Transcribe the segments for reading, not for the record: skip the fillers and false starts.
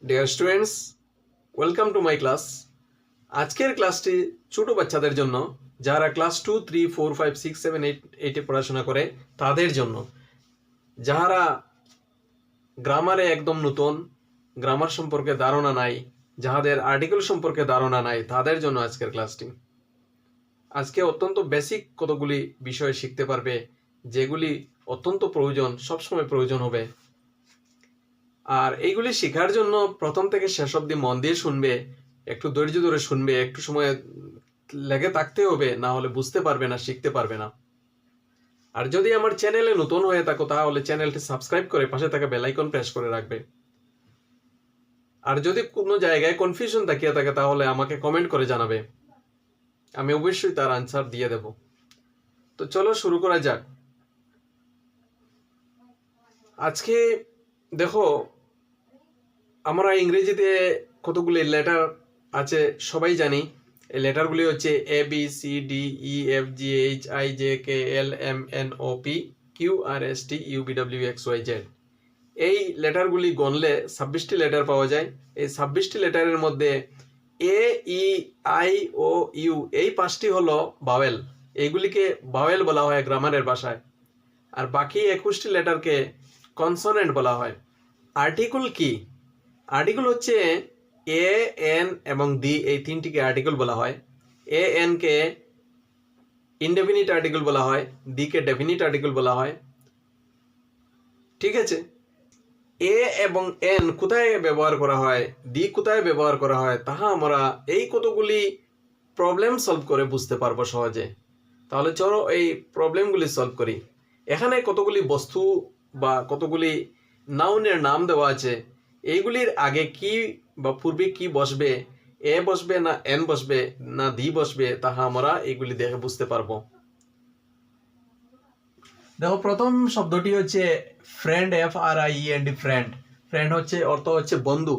Dear students, welcome to my class. আজকের ক্লাসটি ছোট বাচ্চাদের জন্য, যারা ক্লাস 2, 3, 4, 5, 6, 7, 8 পড়াশোনা করে তাদের জন্য, যারা গ্রামারে একদম নতুন, গ্রামার সম্পর্কে ধারণা নাই, যাদের আর্টিকেল সম্পর্কে ধারণা নাই, তাদের জন্য আজকের ক্লাসটি। আজকে অত্যন্ত বেসিক কতগুলি বিষয় শিখতে পারবে, যেগুলি অত্যন্ত প্রয়োজন, সবসময় প্রয়োজন হবে। আর এইগুলি শেখার জন্য প্রথম থেকে শেষ অবধি মন দিয়ে শুনবে, একটু ধৈর্য ধরে শুনবে, একটু সময় লেগে থাকতে হবে, না হলে বুঝতে পারবে না, শিখতে পারবে না। আর যদি আমার চ্যানেলে নতুন হয়ে থাকো তাহলে চ্যানেলটি সাবস্ক্রাইব করে পাশে থাকা বেল আইকন প্রেস করে রাখবে। আর যদি কোনো জায়গায় কনফিউশন থাকিয়ে থাকে তাহলে আমাকে কমেন্ট করে জানাবে, আমি অবশ্যই তার আনসার দিয়ে দেব। তো চলো শুরু করা যাক। আজকে দেখো, আমরা ইংরেজিতে কতগুলি লেটার আছে সবাই জানি। এই লেটারগুলি হচ্ছে ABCDEFGHIJKLMNOP QRSTUVWXYZ। এই লেটারগুলি গণলে 26টি লেটার পাওয়া যায়। এই 26টি লেটারের মধ্যে AEIOU এই 5টি হলো ভাওয়েল। এইগুলিকে ভাওয়েল বলা হয় গ্রামারের ভাষায়। আর বাকি 21টি লেটারকে কনসোনেন্ট বলা হয়। আর্টিকেল কি? আর্টিকেল হচ্ছে এ, এন এবং দি, এই তিনটিকে আর্টিকেল বলা হয়। A N K indefinite article বলা হয়, দি কে ডেফিনিট আর্টিকেল বলা হয়। ঠিক আছে, এ এবং এন কোথায় ব্যবহার করা হয়, দি কোথায় ব্যবহার করা হয়, তাহা আমরা এই কতগুলি প্রবলেম সলভ করে বুঝতে পারবো সহজে। তাহলে চলো এই প্রবলেমগুলি সলভ করি। এখানে কতগুলি বস্তু বা কতগুলি নাউনের নাম দেওয়া আছে। এইগুলির আগে কি বা পূর্বে কি বসবে, এ বসবে না এন বসবে না দি বসবে, তাহা আমরা এইগুলি দেখে বুঝতে পারবো। দেখো, প্রথম শব্দটি হচ্ছে ফ্রেন্ড, FRIEND, ফ্রেন্ড। ফ্রেন্ড হচ্ছে অর্থ হচ্ছে বন্ধু।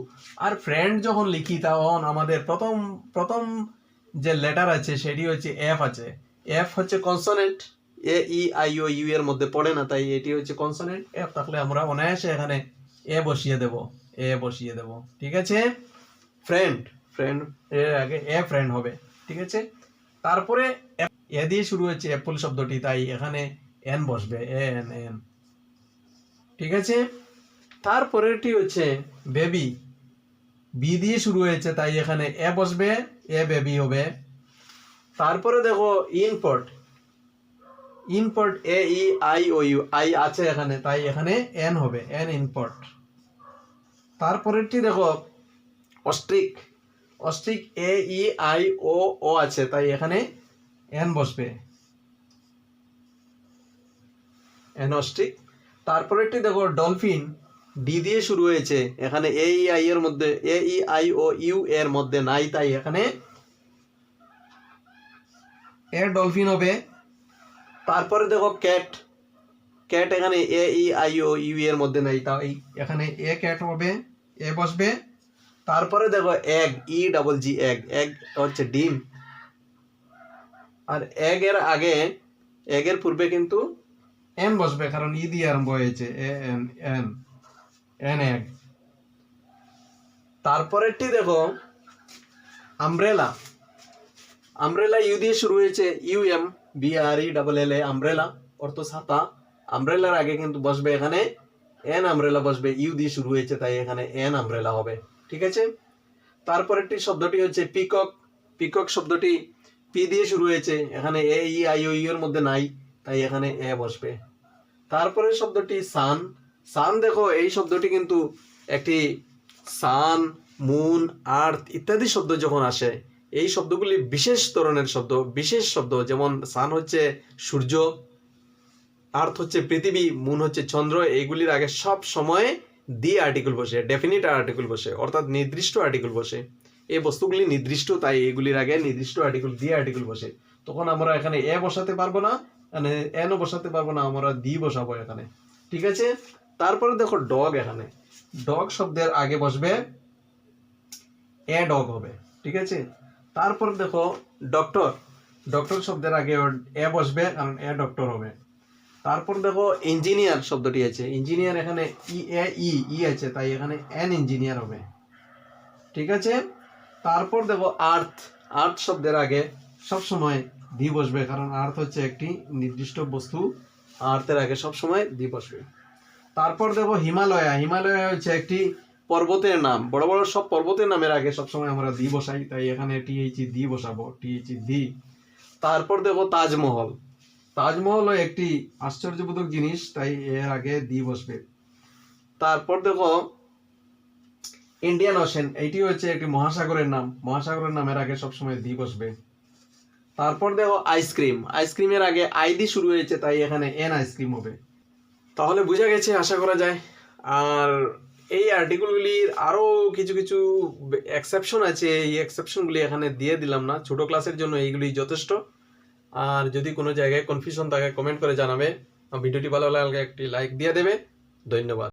আর ফ্রেন্ড যখন লিখি তখন আমাদের প্রথম যে লেটার আছে সেটি হচ্ছে এফ আছে। এফ হচ্ছে কনসোনেন্ট। AEIOU এর মধ্যে পড়ে না, তাই এটি হচ্ছে কনসোনেন্ট। এফ থাকলে আমরা অনায়াসে এখানে এ বসিয়ে দেব। ঠিক আছে, ফ্রেন্ড, ফ্রেন্ড এর আগে এ ফ্রেন্ড হবে। ঠিক আছে, তারপরে এ দিয়ে শুরু হচ্ছে অ্যাপল শব্দটি, তাই এখানে এন বসবে, এন। ঠিক আছে, তারপরেরটি হচ্ছে বেবি, বি দিয়ে শুরু হয়েছে তাই এখানে এ বসবে, এ বেবি হবে। তারপরে দেখো ইনপোর্ট, AEIOU, আই আছে এখানে তাই এখানে এন হবে, এন ইনপোর্ট। তারপরেরটি দেখো অস্ট্রিক, AEIOO আছে তাই এখানে এন বসবে, এন অস্ট্রিক। তারপরেরটি দেখো ডলফিন, ডি দিয়ে শুরু হয়েছে, এখানে AEIOU এর মধ্যে নাই তাই এখানে এ ডলফিন হবে। তারপরে দেখো ক্যাট, এখানে AEIOU এর মধ্যে নাই তাই এখানে এ ক্যাট হবে, এ বসবে। তারপরে দেখো এগ, EGG, এগ হচ্ছে ডিম। আর এগের পূর্বে কিন্তু এন বসবে, কারণ ই দিয়ে আরম্ভ হয়েছে, এন এগ। তারপরেরটি দেখো আমব্রেলা, ইউ দিয়ে শুরু হয়েছে, UMBRELLA, আমব্রেলা অর্থ ছাতা। আমব্রেলার আগে কিন্তু বসবে এখানে এন আমব্রেলা বসবে, ইউ দিয়ে শুরু হয়েছে তাই এখানে এন আমব্রেলা হবে। ঠিক আছে, তারপরেরটি শব্দটি হচ্ছে পিকক শব্দটি পি দিয়ে শুরু হয়েছে, এখানে AEIOU এর মধ্যে নাই তাই এখানে এ বসবে। তারপরে শব্দটি সান, দেখো এই শব্দটি কিন্তু একটি সান, মুন, আর্থ ইত্যাদি শব্দ যখন আসে, এই শব্দগুলি বিশেষ ধরনের শব্দ, বিশেষ শব্দ। যেমন সান হচ্ছে সূর্য, আর্থ হচ্ছে পৃথিবী, মুন হচ্ছে চন্দ্র। এইগুলির আগে সব সময় দি আর্টিকেল বসে, ডেফিনিট আর্টিকেল বসে, অর্থাৎ নির্দিষ্ট আর্টিকেল বসে। এই বস্তুগুলি নির্দিষ্ট, তাই এগুলির আগে নির্দিষ্ট আর্টিকেল, দি আর্টিকেল বসে। তখন আমরা এখানে এ বসাতে পারবো না, এনও বসাতে পারবো না, আমরা দি বসাবো এখানে। ঠিক আছে, তারপরে দেখো ডগ, এখানে ডগ শব্দের আগে বসবে এ ডগ হবে। ঠিক আছে, তারপর দেখো ডক্টর শব্দের আগে এ বসবে, কারণ এ ডক্টর হবে। তারপর দেখো ইঞ্জিনিয়ার শব্দটি আছে, ইঞ্জিনিয়ার এখানে ই আছে তাই এখানে এন ইঞ্জিনিয়ার হবে। ঠিক আছে। তারপর দেখো আর্থ, আর্থ শব্দের আগে সবসময় দি বসবে, কারণ আর্থ হচ্ছে একটি নির্দিষ্ট বস্তু, আর্থের আগে সবসময় দি বসবে। তারপর দেখো হিমালয়া, হিমালয়া হচ্ছে একটি পর্বতের নাম, বড় বড় সব পর্বতের নামের আগে সবসময় আমরা দি বসাই, তাই এখানে টিএইচি দি বসাবো, টিএইচি দি। তারপর দেখো তাজমহল, তাজমহল একটি আশ্চর্যবোধক জিনিস, তাই এর আগে দি বসবে। তারপর দেখো ইন্ডিয়ান ওশেন, এইটি হচ্ছে একটি মহাসাগরের নাম, মহাসাগরের নামের আগে সবসময় দি বসবে। তারপর দেখো আইসক্রিম, আইসক্রিমের আগে আই দি শুরু হয়েছে, তাই এখানে এন আইসক্রিম হবে। তাহলে বোঝা গেছে আশা করা যায়। আর এই আর্টিকেলগুলির আরও কিছু কিছু এক্সেপশন আছে, এই এক্সেপশনগুলি এখানে দিয়ে দিলাম না, ছোট ক্লাসের জন্য এইগুলি যথেষ্ট। আর যদি কোনো জায়গায় কনফিউশন থাকে কমেন্ট করে জানাবে, ভিডিওটি ভালো লাগলে একটি লাইক দিয়ে দেবে। ধন্যবাদ।